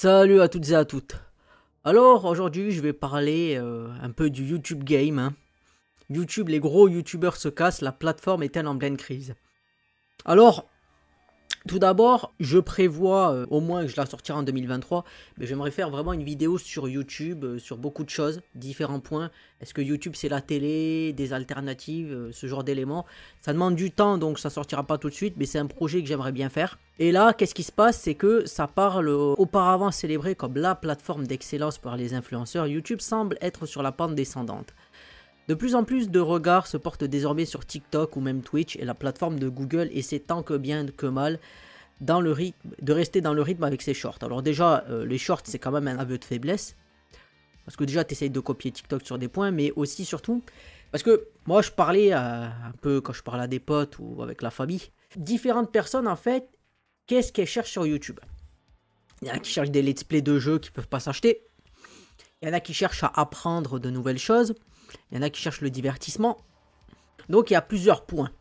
Salut à toutes et à toutes. Alors aujourd'hui je vais parler un peu du YouTube game, hein. YouTube, les gros YouTubeurs se cassent, la plateforme est-elle en pleine crise? Alors, tout d'abord, je prévois au moins que je la sortirai en 2023, mais j'aimerais faire vraiment une vidéo sur YouTube, sur beaucoup de choses, différents points. Est-ce que YouTube c'est la télé, des alternatives, ce genre d'éléments? Ça demande du temps, donc ça sortira pas tout de suite, mais c'est un projet que j'aimerais bien faire. Et là, qu'est-ce qui se passe? C'est que ça parle, auparavant célébré comme la plateforme d'excellence par les influenceurs, YouTube semble être sur la pente descendante. De plus en plus de regards se portent désormais sur TikTok ou même Twitch et la plateforme de Google essaie tant que bien que mal de rester dans le rythme avec ses shorts. Alors déjà, les shorts c'est quand même un aveu de faiblesse. Parce que déjà tu essayes de copier TikTok sur des points, mais aussi surtout, parce que moi je parlais un peu quand je parlais à des potes ou avec la famille, différentes personnes en fait, qu'est-ce qu'elles cherchent sur YouTube? Il y en a qui cherchent des let's play de jeux qui ne peuvent pas s'acheter. Il y en a qui cherchent à apprendre de nouvelles choses. Il y en a qui cherchent le divertissement. Donc il y a plusieurs points.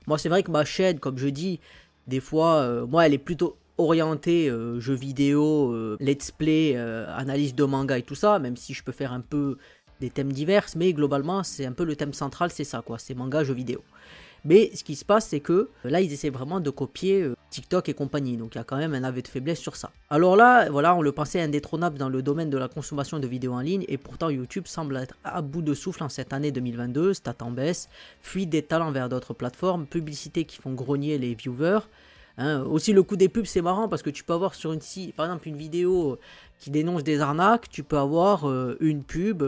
Moi c'est vrai que ma chaîne, comme je dis, des fois, moi elle est plutôt orientée jeux vidéo, let's play, analyse de manga et tout ça, même si je peux faire un peu des thèmes divers, mais globalement c'est un peu le thème central, c'est ça quoi, c'est manga, jeux vidéo. Mais ce qui se passe, c'est que là, ils essaient vraiment de copier TikTok et compagnie. Donc, il y a quand même un aveu de faiblesse sur ça. Alors là, voilà, on le pensait indétrônable dans le domaine de la consommation de vidéos en ligne. Et pourtant, YouTube semble être à bout de souffle en cette année 2022. Stats en baisse, fuite des talents vers d'autres plateformes, publicités qui font grogner les viewers. Hein. Aussi, le coût des pubs, c'est marrant parce que tu peux avoir sur une site, par exemple, une vidéo qui dénonce des arnaques. Tu peux avoir une pub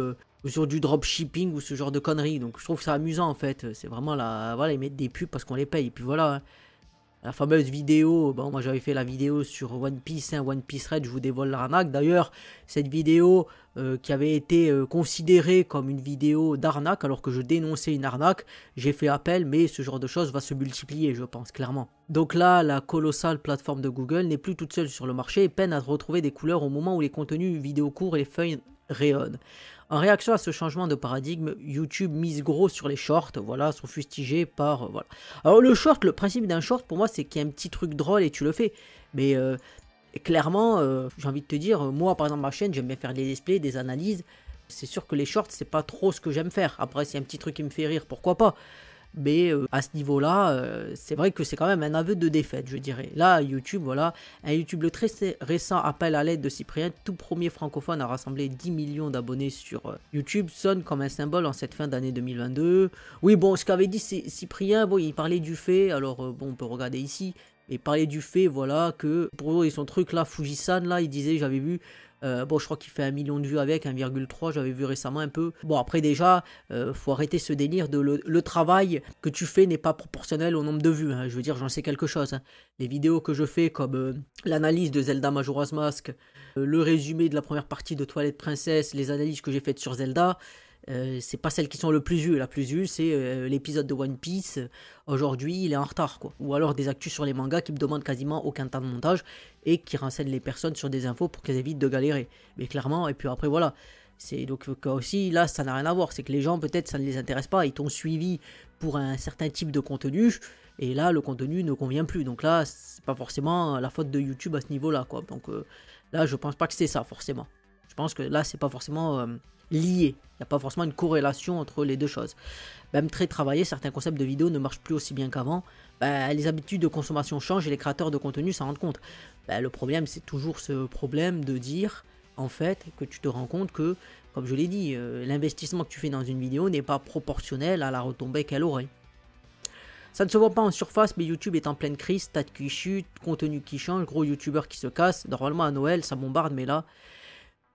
sur du dropshipping ou ce genre de conneries. Donc je trouve ça amusant en fait. C'est vraiment la... Voilà, ils mettent des pubs parce qu'on les paye. Et puis voilà, hein. La fameuse vidéo, bon moi j'avais fait la vidéo sur One Piece, hein, One Piece Red, je vous dévoile l'arnaque. D'ailleurs, cette vidéo qui avait été considérée comme une vidéo d'arnaque alors que je dénonçais une arnaque, j'ai fait appel, mais ce genre de choses va se multiplier, je pense, clairement. Donc là, la colossale plateforme de Google n'est plus toute seule sur le marché et peine à retrouver des couleurs au moment où les contenus vidéo courts et les feuilles rayonnent. En réaction à ce changement de paradigme, YouTube mise gros sur les shorts, voilà, sont fustigés par... voilà. Alors le short, le principe d'un short pour moi c'est qu'il y a un petit truc drôle et tu le fais. Mais clairement, j'ai envie de te dire, moi par exemple ma chaîne, j'aime bien faire des displays, des analyses. C'est sûr que les shorts c'est pas trop ce que j'aime faire. Après s'il y a un petit truc qui me fait rire, pourquoi pas. Mais à ce niveau-là, c'est vrai que c'est quand même un aveu de défaite, je dirais. Là, YouTube, voilà, un YouTube le très récent appel à l'aide de Cyprien, tout premier francophone à rassembler 10 millions d'abonnés sur YouTube, sonne comme un symbole en cette fin d'année 2022. Oui, bon, ce qu'avait dit Cyprien, bon, il parlait du fait, alors bon, on peut regarder ici, mais il parlait du fait, voilà, que pour eux, son truc là, Fujisan, là, il disait, j'avais vu... bon, je crois qu'il fait 1 million de vues avec 1,3, j'avais vu récemment un peu. Bon, après déjà, faut arrêter ce délire de le travail que tu fais n'est pas proportionnel au nombre de vues. Hein. Je veux dire, j'en sais quelque chose. Hein. Les vidéos que je fais, comme l'analyse de Zelda Majora's Mask, le résumé de la première partie de Twilight Princess, les analyses que j'ai faites sur Zelda, c'est pas celles qui sont le plus vues. La plus vue, c'est l'épisode de One Piece. Aujourd'hui, il est en retard, quoi. Ou alors des actus sur les mangas qui me demandent quasiment aucun temps de montage et qui renseignent les personnes sur des infos pour qu'elles évitent de galérer. Mais clairement, et puis après, voilà. C'est donc aussi, là, ça n'a rien à voir. C'est que les gens, peut-être, ça ne les intéresse pas. Ils t'ont suivi pour un certain type de contenu. Et là, le contenu ne convient plus. Donc là, c'est pas forcément la faute de YouTube à ce niveau-là, quoi. Donc là, je pense pas que c'est ça, forcément. Je pense que là, c'est pas forcément... liés. Il n'y a pas forcément une corrélation entre les deux choses. Même très travaillé, certains concepts de vidéo ne marchent plus aussi bien qu'avant. Les habitudes de consommation changent et les créateurs de contenu s'en rendent compte. Le problème, c'est toujours ce problème de dire, en fait, que tu te rends compte que, comme je l'ai dit, l'investissement que tu fais dans une vidéo n'est pas proportionnel à la retombée qu'elle aurait. Ça ne se voit pas en surface, mais YouTube est en pleine crise, stats qui chutent, contenu qui change, gros youtubeurs qui se cassent. Normalement, à Noël, ça bombarde, mais là...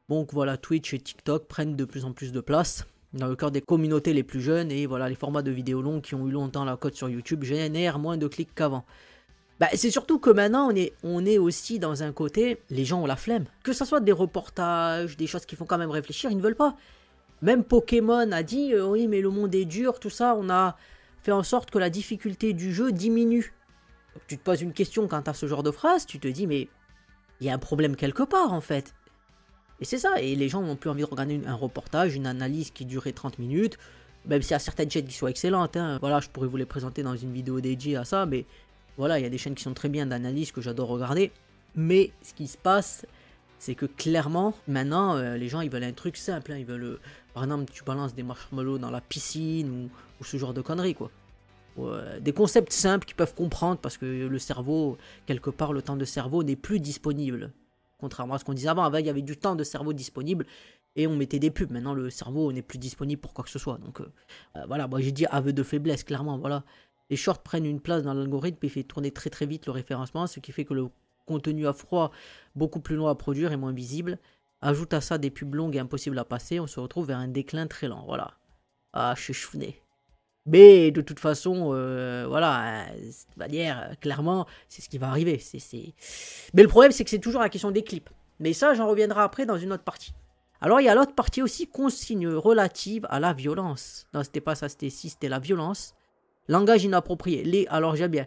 Donc voilà, Twitch et TikTok prennent de plus en plus de place dans le cœur des communautés les plus jeunes et voilà, les formats de vidéos longues qui ont eu longtemps la cote sur YouTube génèrent moins de clics qu'avant. C'est surtout que maintenant on est aussi dans un côté, les gens ont la flemme. Que ce soit des reportages, des choses qui font quand même réfléchir, ils ne veulent pas. Même Pokémon a dit, oui mais le monde est dur, tout ça, on a fait en sorte que la difficulté du jeu diminue. Donc, tu te poses une question quand tu as ce genre de phrase, tu te dis mais il y a un problème quelque part en fait. Et c'est ça, et les gens n'ont plus envie de regarder un reportage, une analyse qui durait 30 minutes, même s'il y a certaines chaînes qui sont excellentes, hein. Voilà, je pourrais vous les présenter dans une vidéo dédiée à ça, mais voilà, il y a des chaînes qui sont très bien d'analyse que j'adore regarder, mais ce qui se passe, c'est que clairement, maintenant, les gens, ils veulent un truc simple, hein, ils veulent, par exemple, tu balances des marshmallows dans la piscine, ou ce genre de conneries, quoi. Des concepts simples qu'ils peuvent comprendre, parce que le cerveau, quelque part, le temps de cerveau n'est plus disponible. Contrairement à ce qu'on disait avant, il y avait du temps de cerveau disponible, et on mettait des pubs. Maintenant, le cerveau n'est plus disponible pour quoi que ce soit. Donc, voilà, moi j'ai dit aveu de faiblesse, clairement, voilà. Les shorts prennent une place dans l'algorithme et fait tourner très très vite le référencement, ce qui fait que le contenu à froid, beaucoup plus long à produire et moins visible. Ajoute à ça des pubs longues et impossibles à passer, on se retrouve vers un déclin très lent, voilà. Ah, je suis chouiné. Mais de toute façon, voilà, de toute manière, clairement, c'est ce qui va arriver. Mais le problème, c'est que c'est toujours la question des clips. Mais ça, j'en reviendrai après dans une autre partie. Alors, il y a l'autre partie aussi, consigne relative à la violence. Non, c'était pas ça, c'était la violence. Langage inapproprié. Alors, j'aime bien.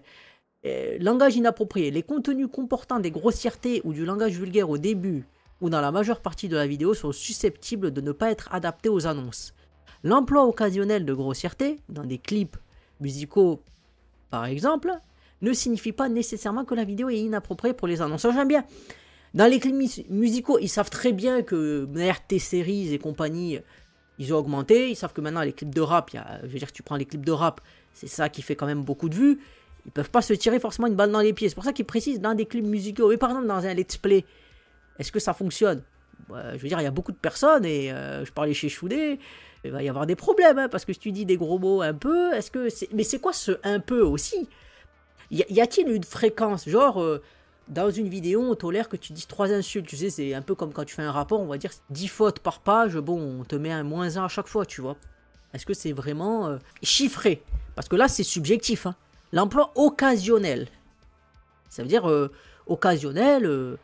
Langage inapproprié. Les contenus comportant des grossièretés ou du langage vulgaire au début ou dans la majeure partie de la vidéo sont susceptibles de ne pas être adaptés aux annonces. L'emploi occasionnel de grossièreté, dans des clips musicaux par exemple, ne signifie pas nécessairement que la vidéo est inappropriée pour les annonceurs. J'aime bien. Dans les clips musicaux, ils savent très bien que RT Series et compagnie, ils ont augmenté. Ils savent que maintenant les clips de rap, je veux dire, tu prends les clips de rap, c'est ça qui fait quand même beaucoup de vues. Ils peuvent pas se tirer forcément une balle dans les pieds. C'est pour ça qu'ils précisent dans des clips musicaux. Mais par exemple, dans un let's play, est-ce que ça fonctionne? Je veux dire, il y a beaucoup de personnes et je parlais chez Choudé, il va y avoir des problèmes, hein, parce que si tu dis des gros mots un peu, mais c'est quoi ce un peu aussi? Y a-t-il une fréquence? Genre, dans une vidéo, on tolère que tu dises 3 insultes, tu sais, c'est un peu comme quand tu fais un rapport, on va dire 10 fautes par page, bon, on te met un -1 à chaque fois, tu vois. Est-ce que c'est vraiment chiffré? Parce que là, c'est subjectif, hein. L'emploi occasionnel. Ça veut dire occasionnel,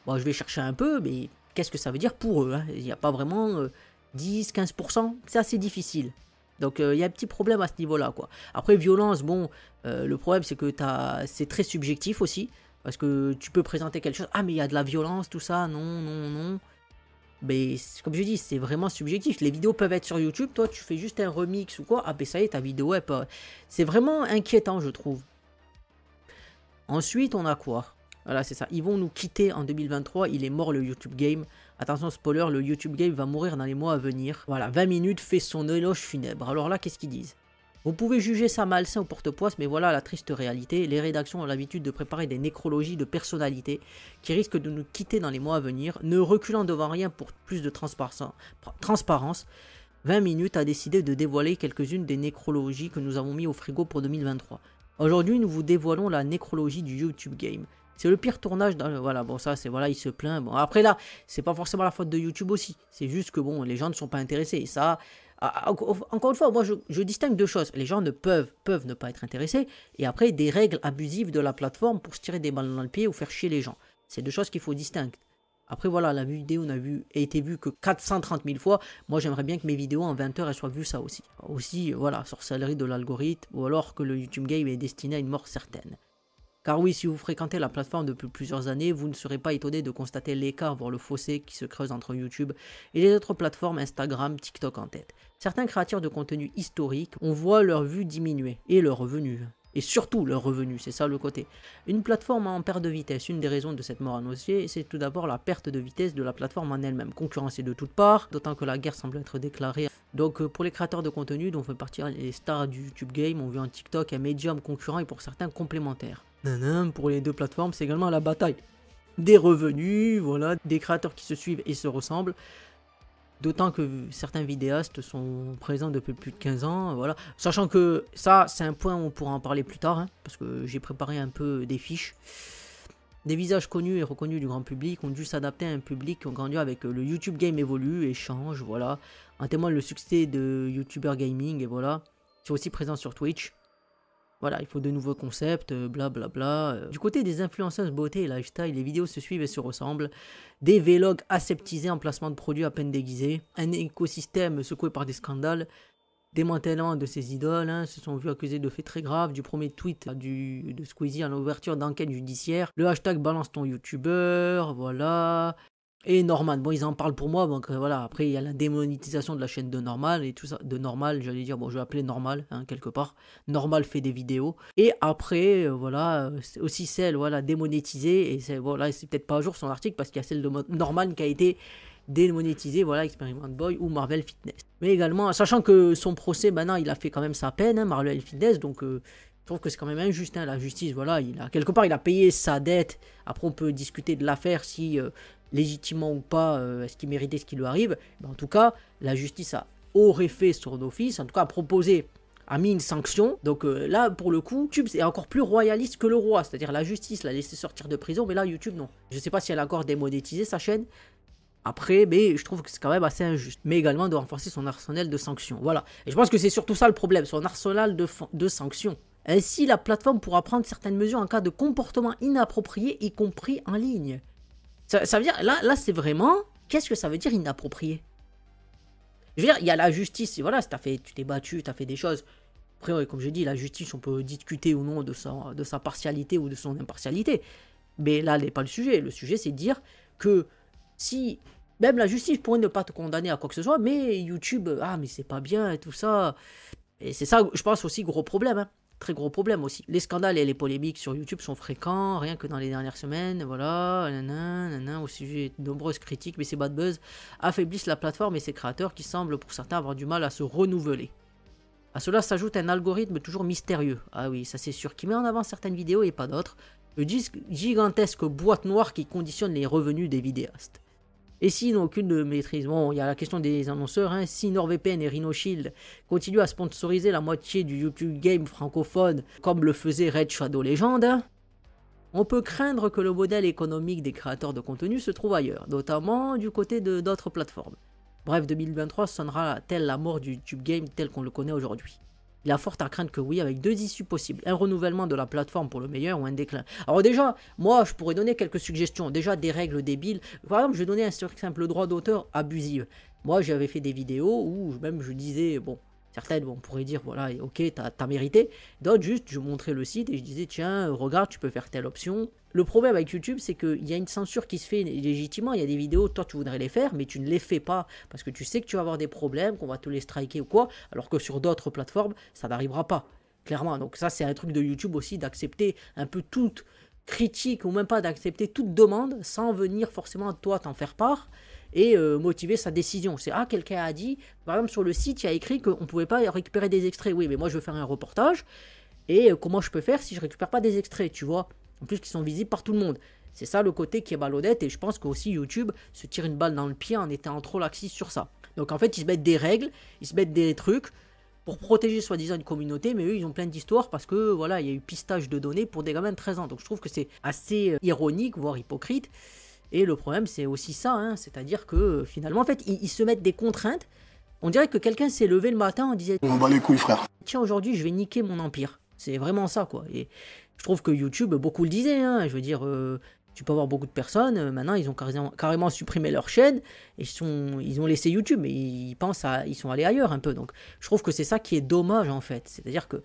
bon, je vais chercher un peu, mais qu'est-ce que ça veut dire pour eux, hein? Il n'y a pas vraiment 10-15%, c'est assez difficile. Donc il y a un petit problème à ce niveau-là, quoi. Après, violence, bon, le problème c'est que c'est très subjectif aussi, parce que tu peux présenter quelque chose, ah mais il y a de la violence, tout ça, non, non, non. Mais comme je dis, c'est vraiment subjectif. Les vidéos peuvent être sur YouTube, toi tu fais juste un remix ou quoi, ah ben ça y est, ta vidéo, c'est vraiment inquiétant, je trouve. Ensuite, on a quoi? Voilà, c'est ça. Ils vont nous quitter en 2023. Il est mort le YouTube Game. Attention, spoiler, le YouTube Game va mourir dans les mois à venir. Voilà, 20 minutes fait son éloge funèbre. Alors là, qu'est-ce qu'ils disent? Vous pouvez juger ça malsain au porte-poisse, mais voilà la triste réalité. Les rédactions ont l'habitude de préparer des nécrologies de personnalités qui risquent de nous quitter dans les mois à venir, ne reculant devant rien pour plus de transparence. 20 minutes a décidé de dévoiler quelques-unes des nécrologies que nous avons mis au frigo pour 2023. Aujourd'hui, nous vous dévoilons la nécrologie du YouTube Game. C'est le pire tournage, voilà, bon ça c'est, voilà, il se plaint. Bon après là, c'est pas forcément la faute de YouTube aussi. C'est juste que bon, les gens ne sont pas intéressés. Et ça, encore une fois, moi je distingue deux choses. Les gens peuvent ne pas être intéressés. Et après, des règles abusives de la plateforme pour se tirer des balles dans le pied ou faire chier les gens. C'est deux choses qu'il faut distinguer. Après voilà, la vidéo a été vue que 430 000 fois. Moi j'aimerais bien que mes vidéos en 20 heures elles soient vues ça aussi. Aussi, voilà, sorcellerie de l'algorithme, ou alors que le YouTube Game est destiné à une mort certaine. Car oui, si vous fréquentez la plateforme depuis plusieurs années, vous ne serez pas étonné de constater l'écart, voire le fossé qui se creuse entre YouTube et les autres plateformes Instagram, TikTok en tête. Certains créateurs de contenu historique, on voit leur vue diminuer et leurs revenus. Et surtout leurs revenus, c'est ça le côté. Une plateforme en perte de vitesse, une des raisons de cette mort annoncée, c'est tout d'abord la perte de vitesse de la plateforme en elle-même. Concurrencée de toutes parts, d'autant que la guerre semble être déclarée. Donc pour les créateurs de contenu dont fait partie les stars du YouTube Game, on voit un TikTok un médium concurrent et pour certains complémentaires. Pour les deux plateformes, c'est également la bataille des revenus, voilà, des créateurs qui se suivent et se ressemblent. D'autant que certains vidéastes sont présents depuis plus de 15 ans, voilà. Sachant que ça, c'est un point où on pourra en parler plus tard, hein, parce que j'ai préparé un peu des fiches. Des visages connus et reconnus du grand public ont dû s'adapter à un public qui ont grandi avec le YouTube Game évolue et change, voilà. En témoigne le succès de YouTuber Gaming, et voilà. Qui sont aussi présents sur Twitch. Voilà, il faut de nouveaux concepts, blablabla. Du côté des influenceuses beauté et lifestyle, les vidéos se suivent et se ressemblent. Des vlogs aseptisés en placement de produits à peine déguisés. Un écosystème secoué par des scandales. Démantèlement de ses idoles, hein, se sont vus accusés de faits très graves. Du premier tweet de Squeezie à l'ouverture d'enquête judiciaire. Le hashtag balance ton youtubeur, voilà. et Norman. Bon, ils en parlent pour moi, donc voilà. Après, il y a la démonétisation de la chaîne de Normal et tout ça. De Normal, j'allais dire, bon, je vais appeler Normal, hein, quelque part. Normal fait des vidéos. Et après, voilà, c'est aussi celle, voilà, démonétisée. Et c'est, voilà, c'est peut-être pas à jour son article parce qu'il y a celle de Norman qui a été démonétisée, voilà, Experiment Boy ou Marvel Fitness. Mais également, sachant que son procès, maintenant, il a fait quand même sa peine, hein, Marvel Fitness, donc je trouve que c'est quand même injuste, hein, la justice, voilà, quelque part, il a payé sa dette. Après, on peut discuter de l'affaire si légitimement ou pas, est-ce qu'il méritait ce qui lui arrive. Mais en tout cas, la justice aurait fait son office, en tout cas a mis une sanction. Donc là, pour le coup, YouTube est encore plus royaliste que le roi, c'est-à-dire la justice l'a laissé sortir de prison, mais là, YouTube, non. Je sais pas si elle a encore démonétisé sa chaîne. Après, mais je trouve que c'est quand même assez injuste. Mais également de renforcer son arsenal de sanctions. Voilà. Et je pense que c'est surtout ça le problème, son arsenal de sanctions. Ainsi, la plateforme pourra prendre certaines mesures en cas de comportement inapproprié, y compris en ligne. Ça veut dire, là c'est vraiment, qu'est-ce que ça veut dire inapproprié? Je veux dire, il y a la justice, voilà, si tu t'es battu, tu as fait des choses. Après, ouais, comme je dis, la justice, on peut discuter ou non de sa partialité ou de son impartialité. Mais là, n'est pas le sujet. Le sujet, c'est de dire que si, même la justice pourrait ne pas te condamner à quoi que ce soit, mais YouTube, ah, mais c'est pas bien et tout ça. Et c'est ça, je pense, aussi gros problème, hein. Très gros problème aussi. Les scandales et les polémiques sur YouTube sont fréquents, rien que dans les dernières semaines, voilà, au sujet de nombreuses critiques, mais ces bad buzz affaiblissent la plateforme et ses créateurs qui semblent pour certains avoir du mal à se renouveler. À cela s'ajoute un algorithme toujours mystérieux, ah oui, ça c'est sûr, qui met en avant certaines vidéos et pas d'autres, le gigantesque boîte noire qui conditionne les revenus des vidéastes. Et s'ils n'ont aucune maîtrise, bon, il y a la question des annonceurs, hein, si NordVPN et RhinoShield continuent à sponsoriser la moitié du YouTube Game francophone, comme le faisait Red Shadow Legend, hein, on peut craindre que le modèle économique des créateurs de contenu se trouve ailleurs, notamment du côté d'autres plateformes. Bref, 2023 sonnera-t-elle la mort du YouTube Game tel qu'on le connaît aujourd'hui? Il y a fort à craindre que oui, avec deux issues possibles. Un renouvellement de la plateforme pour le meilleur ou un déclin. Alors déjà, moi, je pourrais donner quelques suggestions. Déjà, des règles débiles. Par exemple, je vais donner un simple droit d'auteur abusif. Moi, j'avais fait des vidéos où même je disais, bon, certaines, bon, on pourrait dire, voilà, ok, t'as mérité. D'autres, juste, je montrais le site et je disais, tiens, regarde, tu peux faire telle option. Le problème avec YouTube, c'est qu'il y a une censure qui se fait légitimement. Il y a des vidéos, toi, tu voudrais les faire, mais tu ne les fais pas parce que tu sais que tu vas avoir des problèmes, qu'on va te les striker ou quoi, alors que sur d'autres plateformes, ça n'arrivera pas, clairement. Donc ça, c'est un truc de YouTube aussi, d'accepter un peu toute critique ou même pas d'accepter toute demande sans venir forcément toi t'en faire part et motiver sa décision. C'est, ah, quelqu'un a dit, par exemple sur le site, il y a écrit qu'on ne pouvait pas récupérer des extraits. Oui, mais moi je veux faire un reportage et comment je peux faire si je récupère pas des extraits, tu vois? En plus, qui sont visibles par tout le monde. C'est ça le côté qui est malhonnête et je pense qu'aussi YouTube se tire une balle dans le pied en étant trop laxiste sur ça. Donc en fait, ils se mettent des règles, ils se mettent des trucs pour protéger soi-disant une communauté, mais eux, ils ont plein d'histoires parce que voilà, il y a eu pistage de données pour des gamins de 13 ans. Donc je trouve que c'est assez ironique, voire hypocrite. Et le problème, c'est aussi ça, hein, c'est-à-dire que finalement, en fait, ils se mettent des contraintes. On dirait que quelqu'un s'est levé le matin en disant, on bat les couilles, frère. Tiens, aujourd'hui, je vais niquer mon empire. C'est vraiment ça, quoi. Et je trouve que YouTube, beaucoup le disaient, hein, je veux dire, tu peux avoir beaucoup de personnes, maintenant ils ont carrément supprimé leur chaîne, et ils ont laissé YouTube, mais ils sont allés ailleurs un peu. Donc je trouve que c'est ça qui est dommage en fait. C'est-à-dire que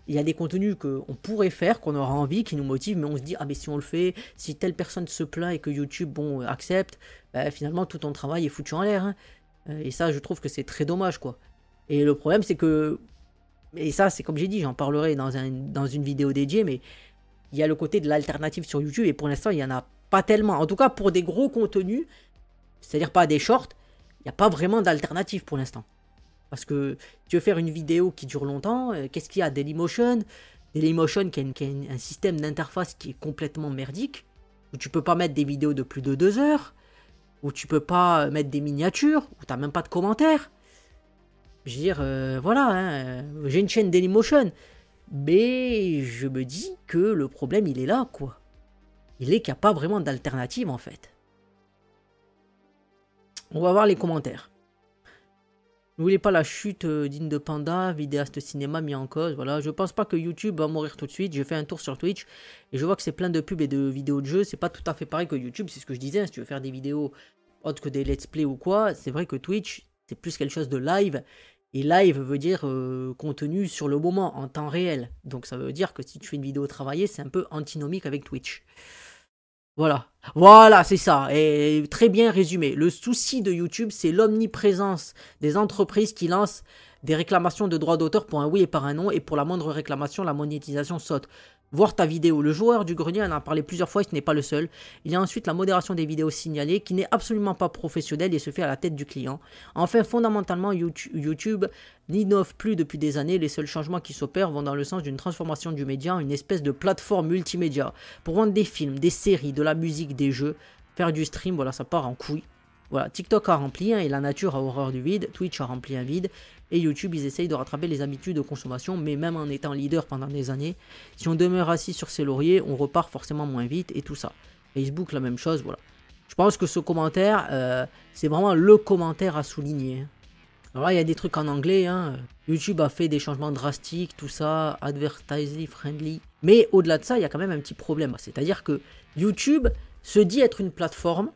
il y a des contenus qu'on pourrait faire, qu'on aura envie, qui nous motivent, mais on se dit, ah mais si on le fait, si telle personne se plaint et que YouTube, bon, accepte, bah, finalement tout ton travail est foutu en l'air. Hein. Et ça, je trouve que c'est très dommage, quoi. Et le problème, c'est que, et ça, c'est comme j'ai dit, j'en parlerai dans une vidéo dédiée, mais il y a le côté de l'alternative sur YouTube, et pour l'instant, il n'y en a pas tellement. En tout cas, pour des gros contenus, c'est-à-dire pas des shorts, il n'y a pas vraiment d'alternative pour l'instant. Parce que tu veux faire une vidéo qui dure longtemps, qu'est-ce qu'il y a? Dailymotion qui a un système d'interface qui est complètement merdique, où tu peux pas mettre des vidéos de plus de 2 heures, où tu peux pas mettre des miniatures, où tu n'as même pas de commentaires. Je veux dire, voilà, hein, j'ai une chaîne Dailymotion, mais je me dis que le problème, il est là, quoi. Il est qu'il n'y a pas vraiment d'alternative, en fait. On va voir les commentaires. Ne voulez pas la chute digne de Panda, vidéaste cinéma mis en cause, voilà. Je pense pas que YouTube va mourir tout de suite. J'ai fait un tour sur Twitch et je vois que c'est plein de pubs et de vidéos de jeux. C'est pas tout à fait pareil que YouTube, c'est ce que je disais. Hein, si tu veux faire des vidéos autres que des let's play ou quoi, c'est vrai que Twitch, c'est plus quelque chose de live. Et live veut dire contenu sur le moment, en temps réel. Donc ça veut dire que si tu fais une vidéo travaillée, c'est un peu antinomique avec Twitch. Voilà. Voilà, c'est ça. Et très bien résumé. Le souci de YouTube, c'est l'omniprésence des entreprises qui lancent des réclamations de droits d'auteur pour un oui et par un non. Et pour la moindre réclamation, la monétisation saute. Voir ta vidéo. Le joueur du grenier en a parlé plusieurs fois et ce n'est pas le seul. Il y a ensuite la modération des vidéos signalées qui n'est absolument pas professionnelle et se fait à la tête du client. Enfin, fondamentalement, YouTube n'innove plus depuis des années. Les seuls changements qui s'opèrent vont dans le sens d'une transformation du média en une espèce de plateforme multimédia. Pour vendre des films, des séries, de la musique, des jeux, faire du stream, voilà, ça part en couille. Voilà, TikTok a rempli et la nature a horreur du vide. Twitch a rempli un vide. Et YouTube, ils essayent de rattraper les habitudes de consommation, mais même en étant leader pendant des années, si on demeure assis sur ses lauriers, on repart forcément moins vite et tout ça. Facebook, la même chose, voilà. Je pense que ce commentaire, c'est vraiment le commentaire à souligner. Alors là, il y a des trucs en anglais, hein. YouTube a fait des changements drastiques, tout ça, advertising friendly. Mais au-delà de ça, il y a quand même un petit problème. C'est-à-dire que YouTube se dit être une plateforme,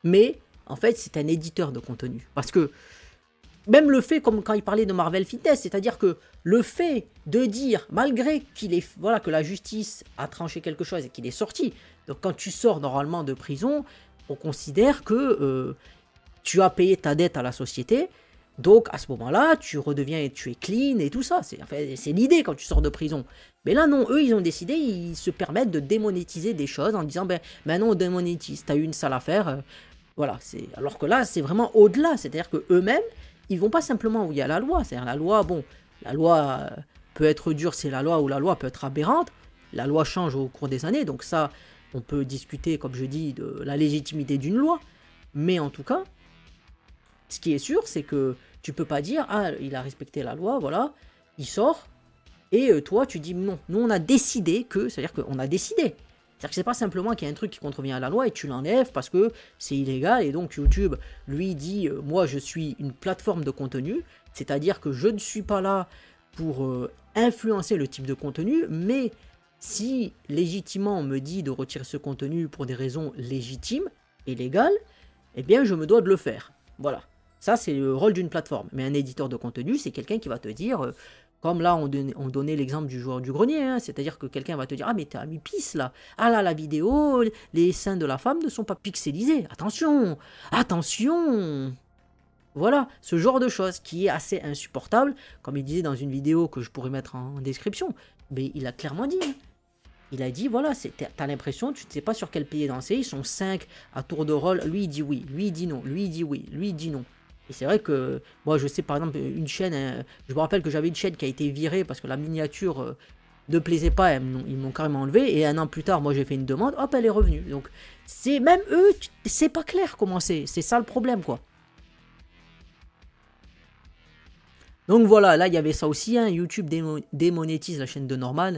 mais en fait, c'est un éditeur de contenu. Parce que même le fait, comme quand il parlait de Marvel Fitness, c'est-à-dire que le fait de dire, malgré qu'il est, voilà, que la justice a tranché quelque chose et qu'il est sorti, donc quand tu sors normalement de prison, on considère que tu as payé ta dette à la société, donc à ce moment-là, tu redeviens et tu es clean et tout ça. C'est l'idée quand tu sors de prison. Mais là, non, eux, ils ont décidé, ils se permettent de démonétiser des choses en disant, ben maintenant on démonétise, t'as eu une sale affaire, voilà. Alors que là, c'est vraiment au-delà, c'est-à-dire que eux-mêmes, ils vont pas simplement où il y a la loi. C'est-à-dire la loi, bon, la loi peut être dure, c'est la loi, ou la loi peut être aberrante. La loi change au cours des années, donc ça, on peut discuter, comme je dis, de la légitimité d'une loi. Mais en tout cas, ce qui est sûr, c'est que tu peux pas dire, ah, il a respecté la loi, voilà, il sort, et toi, tu dis, non, nous on a décidé que, c'est-à-dire qu'on a décidé. C'est-à-dire que c'est pas simplement qu'il y a un truc qui contrevient à la loi et tu l'enlèves parce que c'est illégal et donc YouTube lui dit moi je suis une plateforme de contenu, c'est-à-dire que je ne suis pas là pour influencer le type de contenu, mais si légitimement on me dit de retirer ce contenu pour des raisons légitimes et légales, eh bien je me dois de le faire. Voilà. Ça c'est le rôle d'une plateforme. Mais un éditeur de contenu, c'est quelqu'un qui va te dire comme là, on donnait l'exemple du joueur du grenier, hein, c'est-à-dire que quelqu'un va te dire « Ah, mais t'as mis pisse, là. Ah là, la vidéo, les seins de la femme ne sont pas pixelisés. Attention, attention !» Voilà, ce genre de choses qui est assez insupportable, comme il disait dans une vidéo que je pourrais mettre en description. Mais il a clairement dit, hein. Il a dit, voilà, t'as l'impression, tu ne sais pas sur quel pied danser, ils sont 5 à tour de rôle, lui il dit oui, lui il dit non, lui il dit oui, lui il dit non. Et c'est vrai que, moi je sais par exemple une chaîne, je me rappelle que j'avais une chaîne qui a été virée parce que la miniature ne plaisait pas, ils m'ont carrément enlevé, et un an plus tard, moi j'ai fait une demande, hop, elle est revenue. Donc, c'est même eux, c'est pas clair comment c'est ça le problème quoi. Donc voilà, là il y avait ça aussi, hein, YouTube démonétise la chaîne de Norman,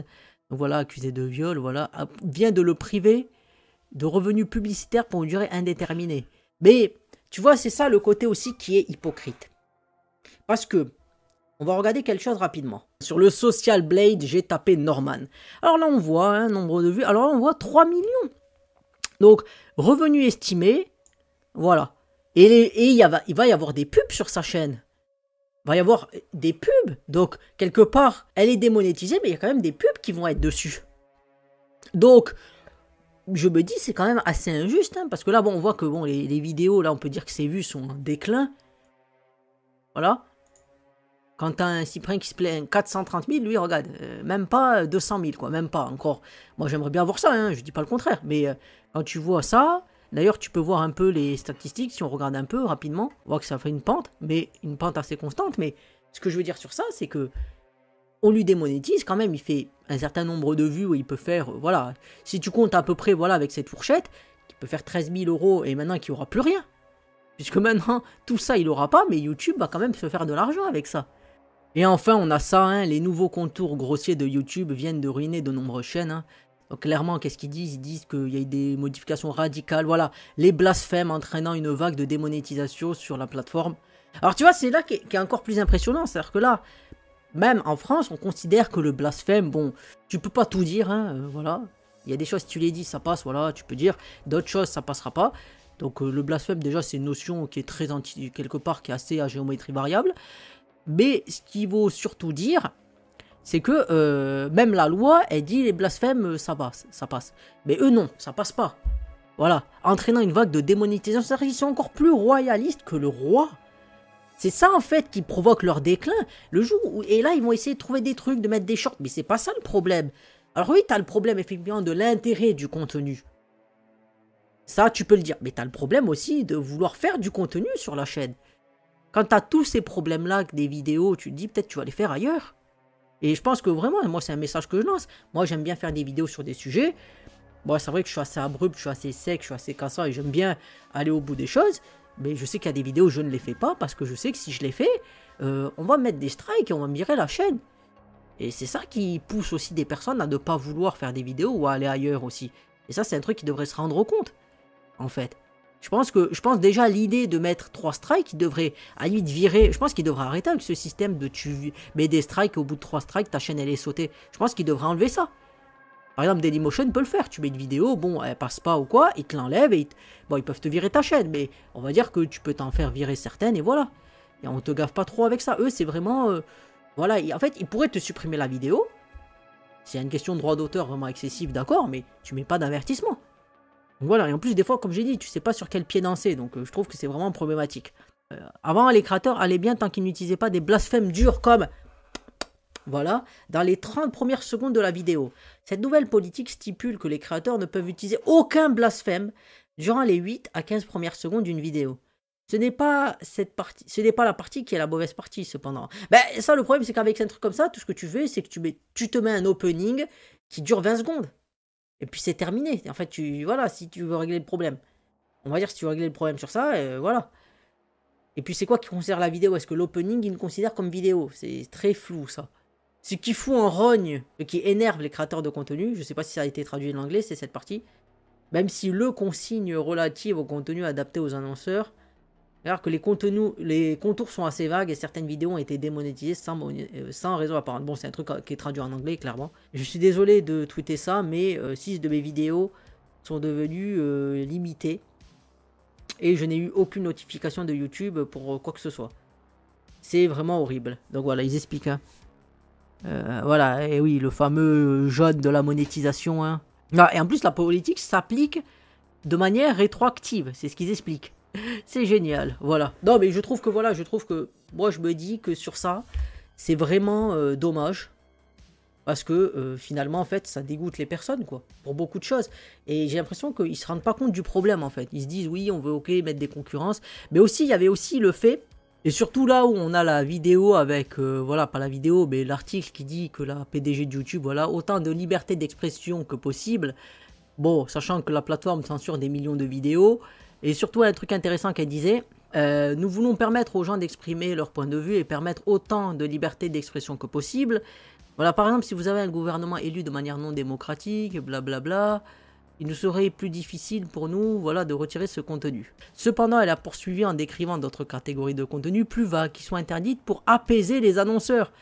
donc voilà, accusé de viol, voilà, vient de le priver de revenus publicitaires pour une durée indéterminée. Mais tu vois, c'est ça le côté aussi qui est hypocrite. Parce que, on va regarder quelque chose rapidement. Sur le Social Blade, j'ai tapé Norman. Alors là, on voit un nombre de vues. Alors là, on voit 3 millions. Donc, revenus estimés, voilà. Et il va y avoir des pubs sur sa chaîne. Il va y avoir des pubs. Donc, quelque part, elle est démonétisée, mais il y a quand même des pubs qui vont être dessus. Donc, je me dis, c'est quand même assez injuste, hein, parce que là, bon, on voit que bon, les vidéos, là, on peut dire que ses vues sont en déclin. Voilà. Quand t'as un Cyprien qui se plaît 430 000, lui, regarde, même pas 200 000, quoi, même pas encore. Moi, j'aimerais bien voir ça, hein, je dis pas le contraire, mais quand tu vois ça, d'ailleurs, tu peux voir un peu les statistiques, si on regarde un peu rapidement, on voit que ça fait une pente, mais une pente assez constante, mais ce que je veux dire sur ça, c'est que on lui démonétise quand même, il fait un certain nombre de vues où il peut faire, voilà, si tu comptes à peu près, voilà, avec cette fourchette, il peut faire 13 000 € et maintenant qu'il n'y aura plus rien. Puisque maintenant, tout ça, il n'aura pas, mais YouTube va quand même se faire de l'argent avec ça. Et enfin, on a ça, hein, les nouveaux contours grossiers de YouTube viennent de ruiner de nombreuses chaînes. Hein. Donc clairement, qu'est-ce qu'ils disent? Ils disent qu'il y a eu des modifications radicales, voilà, les blasphèmes entraînant une vague de démonétisation sur la plateforme. Alors tu vois, c'est là qui est encore plus impressionnant, c'est-à-dire que là, même en France, on considère que le blasphème, bon, tu peux pas tout dire, hein, voilà. Il y a des choses, tu les dis, ça passe, voilà, tu peux dire. D'autres choses, ça passera pas. Donc le blasphème, déjà, c'est une notion qui est très quelque part, qui est assez à géométrie variable. Mais ce qu'il faut surtout dire, c'est que même la loi, elle dit les blasphèmes, ça passe. Mais eux, non, ça passe pas. Voilà, entraînant une vague de démonétisation. C'est-à-dire qu'ils sont encore plus royalistes que le roi. C'est ça, en fait, qui provoque leur déclin. Le jour où... Et là, ils vont essayer de trouver des trucs, de mettre des shorts. Mais c'est pas ça le problème. Alors oui, t'as le problème, effectivement, de l'intérêt du contenu. Ça, tu peux le dire. Mais t'as le problème aussi de vouloir faire du contenu sur la chaîne. Quand t'as tous ces problèmes-là, des vidéos, tu te dis peut-être tu vas les faire ailleurs. Et je pense que vraiment, moi, c'est un message que je lance. Moi, j'aime bien faire des vidéos sur des sujets. Bon, c'est vrai que je suis assez abrupt, je suis assez sec, je suis assez cassant et j'aime bien aller au bout des choses. Mais je sais qu'il y a des vidéos où je ne les fais pas parce que je sais que si je les fais, on va me mettre des strikes et on va me virer la chaîne. Et c'est ça qui pousse aussi des personnes à ne pas vouloir faire des vidéos ou à aller ailleurs aussi. Et ça, c'est un truc qui devrait se rendre compte, en fait. Je pense déjà l'idée de mettre 3 strikes, il devrait à la limite virer. Je pense qu'il devrait arrêter avec ce système de tu mets des strikes et au bout de 3 strikes, ta chaîne elle est sautée. Je pense qu'il devrait enlever ça. Par exemple, Dailymotion peut le faire. Tu mets une vidéo, bon, elle passe pas ou quoi, ils te l'enlèvent et bon, ils peuvent te virer ta chaîne, mais on va dire que tu peux t'en faire virer certaines et voilà. Et on te gaffe pas trop avec ça. Eux, c'est vraiment... voilà, en fait, ils pourraient te supprimer la vidéo. S'il y a une question de droit d'auteur vraiment excessive, d'accord, mais tu mets pas d'avertissement. Donc voilà, et en plus, des fois, comme j'ai dit, tu sais pas sur quel pied danser, donc je trouve que c'est vraiment problématique. Avant, les créateurs allaient bien tant qu'ils n'utilisaient pas des blasphèmes durs comme... Voilà, dans les 30 premières secondes de la vidéo. Cette nouvelle politique stipule que les créateurs ne peuvent utiliser aucun blasphème durant les 8 à 15 premières secondes d'une vidéo. Ce n'est pas la partie qui est la mauvaise partie, cependant. Ben, ça, le problème, c'est qu'avec un truc comme ça, tout ce que tu fais, c'est que tu te mets un opening qui dure 20 secondes. Et puis c'est terminé. En fait, voilà, si tu veux régler le problème. On va dire si tu veux régler le problème sur ça, voilà. Et puis c'est quoi qui considère la vidéo? Est-ce que l'opening, il le considère comme vidéo? C'est très flou, ça. Ce qui fout en rogne, qui énerve les créateurs de contenu, je ne sais pas si ça a été traduit en anglais, c'est cette partie. Même si le consigne relative au contenu adapté aux annonceurs, alors que les contours sont assez vagues et certaines vidéos ont été démonétisées sans raison apparente. Bon, c'est un truc qui est traduit en anglais, clairement. Je suis désolé de tweeter ça, mais 6 de mes vidéos sont devenues limitées. Et je n'ai eu aucune notification de YouTube pour quoi que ce soit. C'est vraiment horrible. Donc voilà, ils expliquent. Hein. Voilà, et oui, le fameux jaune de la monétisation. Hein. Ah, et en plus, la politique s'applique de manière rétroactive. C'est ce qu'ils expliquent. C'est génial, voilà. Non, mais je trouve que, voilà, moi, je me dis que sur ça, c'est vraiment dommage. Parce que, finalement, en fait, ça dégoûte les personnes, quoi. Pour beaucoup de choses. Et j'ai l'impression qu'ils ne se rendent pas compte du problème, en fait. Ils se disent, oui, on veut, ok, mettre des concurrences. Mais aussi, il y avait aussi le fait... Et surtout là où on a la vidéo avec, voilà, pas la vidéo, mais l'article qui dit que la PDG de YouTube, voilà, autant de liberté d'expression que possible. Bon, sachant que la plateforme censure des millions de vidéos. Et surtout, un truc intéressant qu'elle disait, nous voulons permettre aux gens d'exprimer leur point de vue et permettre autant de liberté d'expression que possible. Voilà, par exemple, si vous avez un gouvernement élu de manière non démocratique, blablabla... il nous serait plus difficile pour nous, voilà, de retirer ce contenu. Cependant, elle a poursuivi en décrivant d'autres catégories de contenu plus vagues qui sont interdites pour apaiser les annonceurs.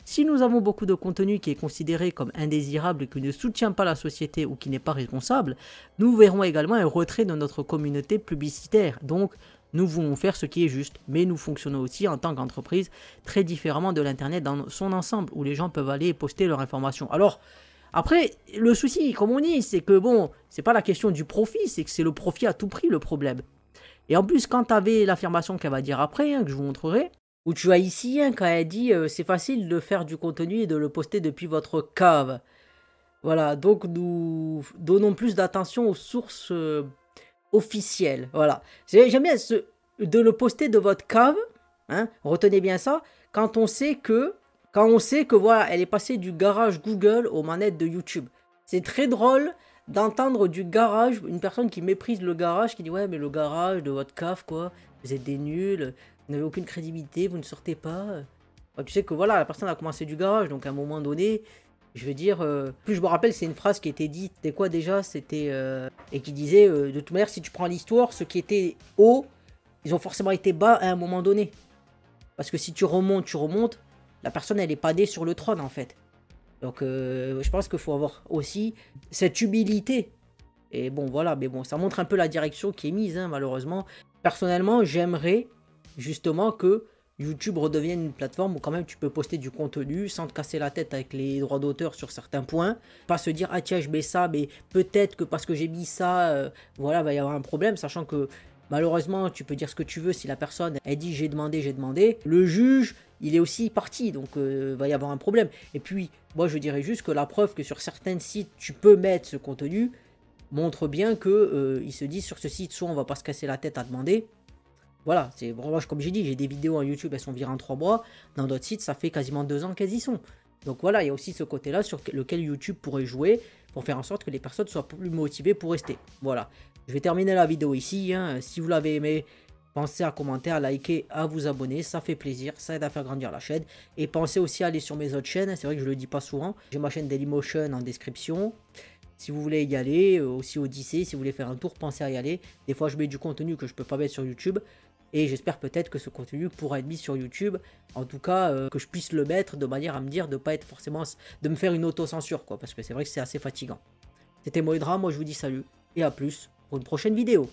Si nous avons beaucoup de contenu qui est considéré comme indésirable et qui ne soutient pas la société ou qui n'est pas responsable, nous verrons également un retrait de notre communauté publicitaire. Donc, nous voulons faire ce qui est juste, mais nous fonctionnons aussi en tant qu'entreprise très différemment de l'Internet dans son ensemble, où les gens peuvent aller poster leurs informations. Alors, après, le souci, comme on dit, c'est que bon, c'est pas la question du profit, c'est que c'est le profit à tout prix le problème. Et en plus, quand tu avais l'affirmation qu'elle va dire après, hein, que je vous montrerai, où tu as ici, hein, quand elle dit c'est facile de faire du contenu et de le poster depuis votre cave. Voilà, donc nous donnons plus d'attention aux sources officielles. Voilà, j'aime bien de le poster de votre cave, hein, retenez bien ça, quand on sait que voilà, elle est passée du garage Google aux manettes de YouTube. C'est très drôle d'entendre du garage, une personne qui méprise le garage, qui dit ouais mais le garage de votre cave quoi, vous êtes des nuls, vous n'avez aucune crédibilité, vous ne sortez pas. Bah, tu sais que voilà, la personne a commencé du garage, donc à un moment donné, je veux dire, plus je me rappelle, c'est une phrase qui était dite, c'était quoi déjà, c'était et qui disait de toute manière si tu prends l'histoire, ceux qui étaient hauts, ils ont forcément été bas à un moment donné. Parce que si tu remontes, la personne elle est pas née sur le trône en fait. Donc je pense qu'il faut avoir aussi cette humilité. Et bon voilà, mais bon, ça montre un peu la direction qui est mise, hein, malheureusement. Personnellement, j'aimerais justement que YouTube redevienne une plateforme où quand même tu peux poster du contenu sans te casser la tête avec les droits d'auteur sur certains points. Pas se dire, ah tiens, je mets ça, mais peut-être que parce que j'ai mis ça, voilà, va y avoir un problème, sachant que malheureusement, tu peux dire ce que tu veux si la personne, elle dit j'ai demandé. Le juge, il est aussi parti, donc va y avoir un problème. Et puis, moi je dirais juste que la preuve que sur certains sites, tu peux mettre ce contenu, montre bien que ils se disent sur ce site, soit on va pas se casser la tête à demander. Voilà, c'est vraiment, comme j'ai dit, j'ai des vidéos en YouTube, elles sont virées en 3 mois. Dans d'autres sites, ça fait quasiment 2 ans qu'elles y sont. Donc voilà, il y a aussi ce côté-là sur lequel YouTube pourrait jouer pour faire en sorte que les personnes soient plus motivées pour rester. Voilà, je vais terminer la vidéo ici. Hein. Si vous l'avez aimé, pensez à commenter, à liker, à vous abonner. Ça fait plaisir, ça aide à faire grandir la chaîne. Et pensez aussi à aller sur mes autres chaînes. C'est vrai que je le dis pas souvent. J'ai ma chaîne Dailymotion en description. Si vous voulez y aller, aussi Odyssée, si vous voulez faire un tour, pensez à y aller. Des fois, je mets du contenu que je peux pas mettre sur YouTube. Et j'espère peut-être que ce contenu pourra être mis sur YouTube. En tout cas, que je puisse le mettre de manière à me dire de pas être forcément... de me faire une auto-censure, quoi. Parce que c'est vrai que c'est assez fatigant. C'était Moedra, moi je vous dis salut. Et à plus pour une prochaine vidéo.